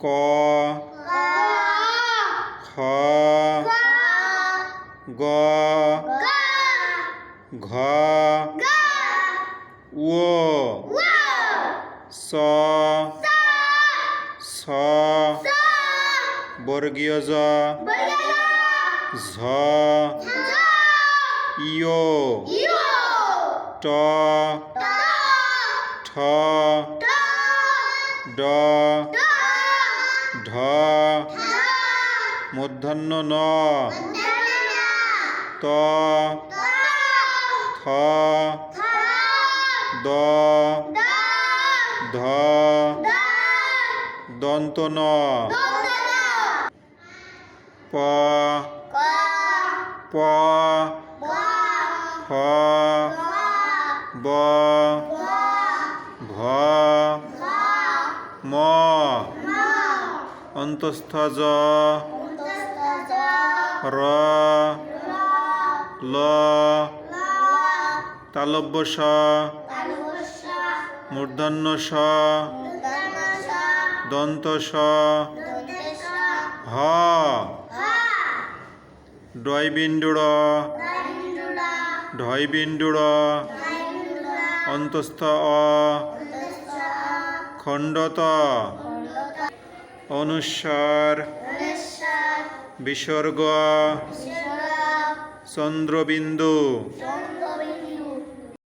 ক খ গ ঘ ও স ছ বর্গীয় জ ঝ ইয় ট ঠ ড ঢ মূর্ধন্য ন ত থ দ ধ দন্ত ন প প ফ ব ভ ম অন্তস্থ জ র ল তালব্য স মূর্ধন্য স দন্ত স হ ডয়বিন্দুড় ঢয়বিন্দুড় অন্তস্থ অ খণ্ডত অনুস্বার বিসর্গ চন্দ্রবিন্দু